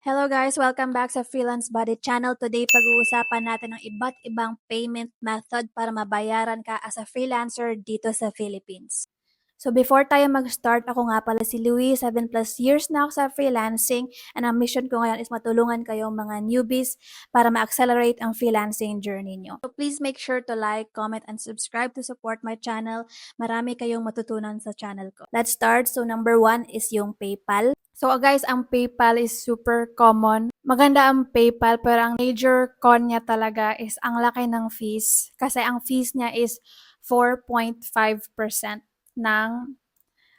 Hello guys! Welcome back sa Freelance Buddy Channel. Today, pag-uusapan natin ang iba't ibang payment method para mabayaran ka as a freelancer dito sa Philippines. So before tayo mag-start, ako nga pala si Louie, 7 plus years na ako sa freelancing, and ang mission ko ngayon is matulungan kayong mga newbies para ma-accelerate ang freelancing journey nyo. So please make sure to like, comment, and subscribe to support my channel. Marami kayong matutunan sa channel ko. Let's start. So number 1 is yung PayPal. So guys, ang PayPal is super common. Maganda ang PayPal, pero ang major con niya talaga is ang laki ng fees. Kasi ang fees niya is 4.5% ng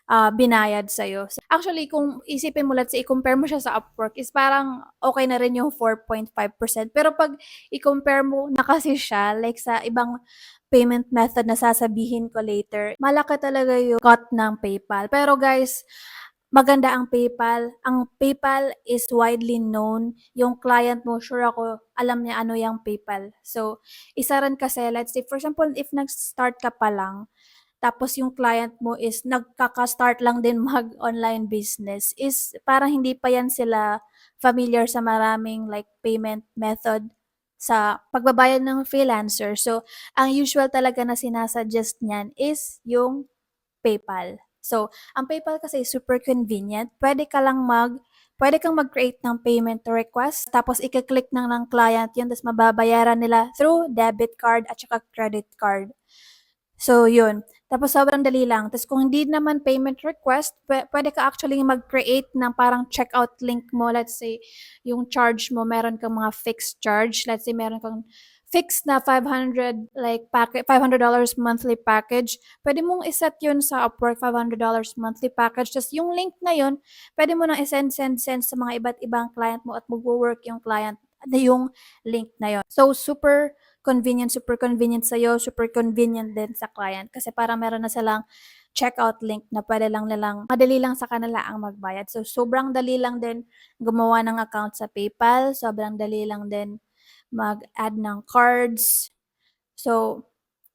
binayad sa'yo. Actually, kung isipin mo, let's say, i-compare mo siya sa Upwork, is parang okay na rin yung 4.5%. Pero pag i-compare mo na kasi siya, like sa ibang payment method na sasabihin ko later, malaki talaga yung cut ng PayPal. Pero guys, maganda ang PayPal. Ang PayPal is widely known. Yung client mo, sure ako, alam niya ano yung PayPal. So, isa rin kasi, let's say, for example, if nag-start ka pa lang, tapos yung client mo is nagkaka-start lang din mag-online business, is parang hindi pa yan sila familiar sa maraming like payment method sa pagbabayad ng freelancer. So, ang usual talaga na sinasuggest niyan is yung PayPal. So, ang PayPal kasi super convenient. Pwede kang mag-create ng payment request, tapos i-click ng client yun, tapos mababayaran nila through debit card at saka credit card. So, yun. Tapos sobrang dali lang. Tapos kung hindi naman payment request, pwede ka actually mag-create ng parang checkout link mo. Let's say, yung charge mo, meron kang mga fixed charge. Let's say, meron kang fixed na 500 like package, $500 monthly package. Pwede mong iset yun sa Upwork, $500 monthly package. Tapos yung link na yun, pwede mo nang send sa mga iba't ibang client mo at mag-work yung client na yung link na yun. So, super convenient sa'yo, super convenient din sa client kasi parang meron na silang checkout link na pwede lang nilang, madali lang sa kanila ang magbayad. So, sobrang dali lang din gumawa ng account sa PayPal, sobrang dali lang din mag-add ng cards. So,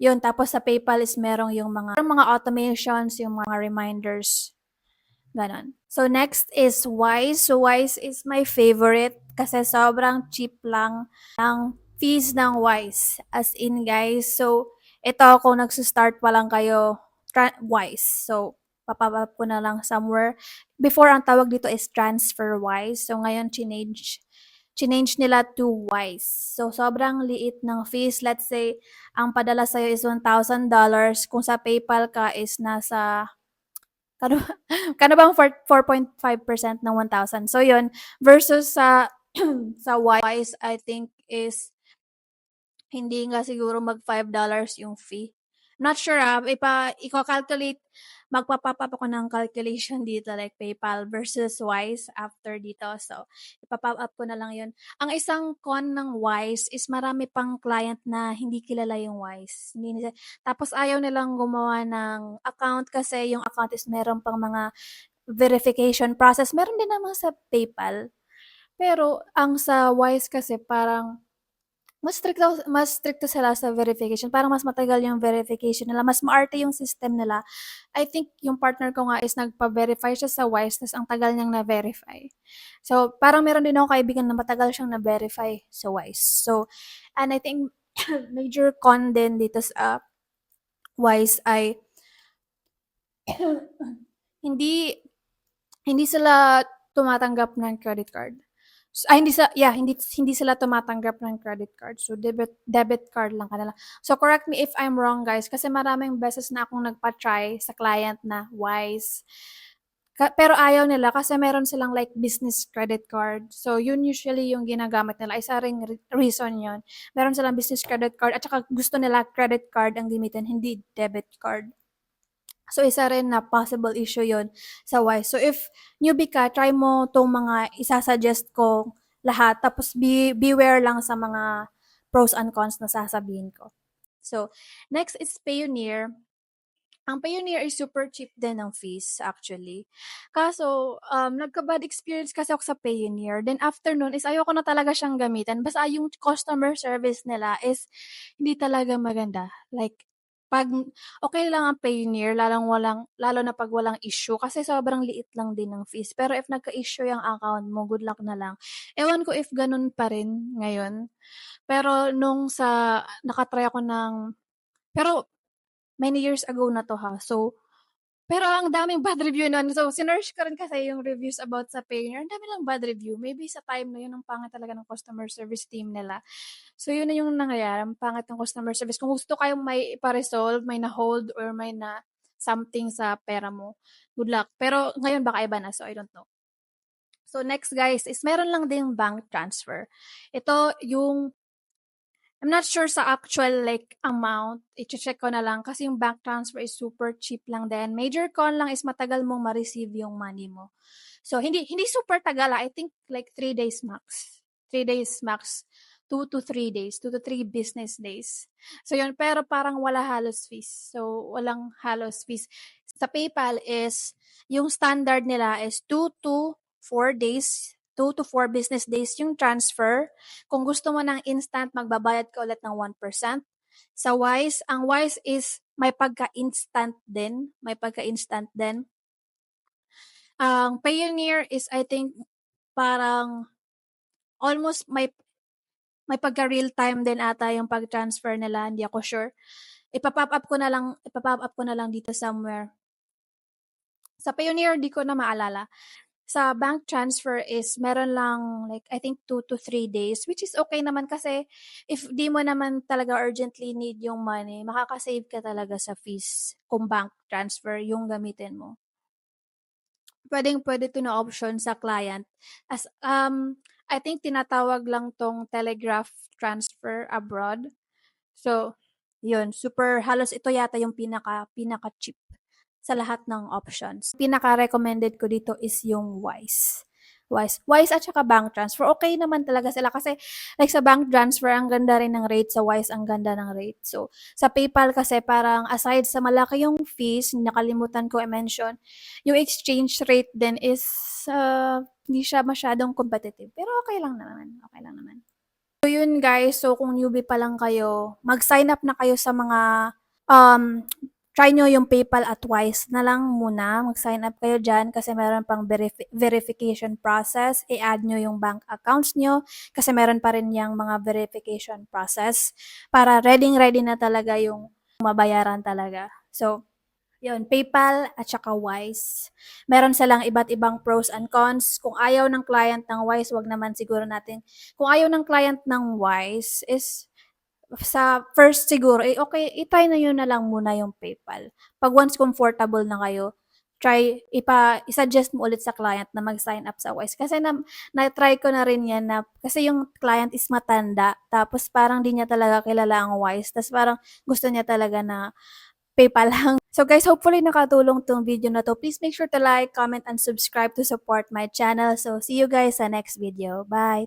yun. Tapos sa PayPal is merong yung mga automations, yung mga reminders. Ganon. So, next is Wise. So, Wise is my favorite kasi sobrang cheap lang ng fees ng Wise. As in, guys, so, ito kung nagsa-start pa lang kayo, Wise. So, papap ko na lang somewhere. Before, ang tawag dito is TransferWise. So, ngayon, chinange nila to Wise. So, sobrang liit ng fees. Let's say, ang padala sa'yo is $1,000. Kung sa PayPal ka is nasa Kano kano bang 4.5% ng 1,000. So yun, versus sa sa Wise, I think is hindi nga siguro mag $5 yung fee. Not sure iko-calculate, magpa-pop up ako ng calculation dito like PayPal versus Wise after dito. So, ipa-pop up ko na lang yun. Ang isang con ng Wise is marami pang client na hindi kilala yung Wise. Tapos ayaw nilang gumawa ng account kasi yung account is meron pang mga verification process. Meron din naman sa PayPal. Pero ang sa Wise kasi parang mas stricto sila sa verification. Parang mas matagal yung verification nila. Mas maarte yung system nila. I think yung partner ko nga is nagpa-verify siya sa Wise, tas ang tagal niyang na-verify. So, parang meron din ako kaibigan na matagal siyang na-verify sa Wise. So, and I think major con din dito sa Wise ay hindi hindi sila tumatanggap ng credit card. Hindi sila tumatanggap ng credit card. So, debit card lang kanila. So, correct me if I'm wrong, guys, kasi maraming beses na akong nagpa-try sa client na Wise. Pero ayaw nila kasi meron silang like business credit card. So, yun usually yung ginagamit nila. Isa ring reason yun. Meron silang business credit card at saka gusto nila credit card ang gamitin, hindi debit card. So, isa rin na possible issue yon sa Wise. So, if newbie ka, try mo itong mga isasuggest ko lahat. Tapos, beware lang sa mga pros and cons na sasabihin ko. So, next is Payoneer. Ang Payoneer is super cheap din ng fees actually. Kaso, nagka-bad experience kasi ako sa Payoneer. Then after nun is ayoko na talaga siyang gamitin. Basta yung customer service nila is hindi talaga maganda. Like, 'Pag okey lang ang Payoneer lalo na 'pag walang issue kasi sobrang liit lang din ng fees. Pero if nagka-issue yung account mo, good luck na lang. Ewan ko if gano'n pa rin ngayon, pero nung naka-try ako pero many years ago na 'to ha. Pero ang daming bad review nun. So, sinearch ko rin kasi yung reviews about sa Payoneer, ang dami lang bad review. Maybe sa time na yun ang pangit talaga ng customer service team nila. So, yun na yung nangyayari, ang pangit ng customer service. Kung gusto kayong may ipa-resolve, may na-hold or may na something sa pera mo, good luck. Pero ngayon baka iba na, so I don't know. So, next guys is meron lang ding bank transfer. Ito yung I'm not sure sa actual like amount, iche-check ko na lang kasi yung bank transfer is super cheap lang din. Major con lang is matagal mong ma-receive yung money mo. So hindi super tagal, I think like 3 days max. 3 days max. 2 to 3 days, 2 to 3 business days. So yun, pero parang wala halos fees. So walang halos fees. Sa PayPal is yung standard nila is 2 to 4 days, 2 to 4 business days yung transfer. Kung gusto mo ng instant, magbabayad ka ulit ng 1%. Sa Wise, ang Wise is may pagka-instant din. May pagka-instant din. Ang Payoneer is I think parang almost may pagka-real time din ata yung pag-transfer nila, hindi ako sure. Ipa-pop up ko na lang dito somewhere. Sa Payoneer, di ko na maalala. Sa bank transfer is meron lang like I think 2 to 3 days, which is okay naman kasi if di mo naman talaga urgently need yung money, makaka-save ka talaga sa fees kung bank transfer yung gamitin mo. Puwedeng-puwede 'to na option sa client as, I think tinatawag lang 'tong telegraph transfer abroad. So, yun halos ito yata yung pinaka-cheap sa lahat ng options. Pinaka-recommended ko dito is yung Wise at saka bank transfer, okay naman talaga sila kasi like sa bank transfer ang ganda rin ng rate, sa Wise ang ganda ng rate. So, sa PayPal kasi parang aside sa malaki yung fees, nakalimutan ko i-mention, yung exchange rate din is, hindi siya masyadong competitive, pero okay lang naman, okay lang naman. So yun guys, so kung newbie pa lang kayo, mag-sign up na kayo sa mga, try nyo yung PayPal at Wise na lang muna. Mag-sign up kayo dyan kasi meron pang verification process. I-add nyo yung bank accounts nyo kasi meron pa rin yung mga verification process para ready na talaga yung mabayaran talaga. So, yun, PayPal at saka Wise. Meron silang iba't ibang pros and cons. Kung ayaw ng client ng Wise, wag naman siguro natin. Kung ayaw ng client ng Wise is sa first siguro, okay, i-try na yun na lang muna yung PayPal. Pag once comfortable na kayo, i-suggest mo ulit sa client na mag-sign up sa Wise. Kasi na-try ko na rin yan na, kasi yung client is matanda, tapos parang di niya talaga kilala ang Wise, tapos parang gusto niya talaga na PayPal lang. So guys, hopefully nakatulong tong video na to. Please make sure to like, comment, and subscribe to support my channel. So see you guys sa next video. Bye!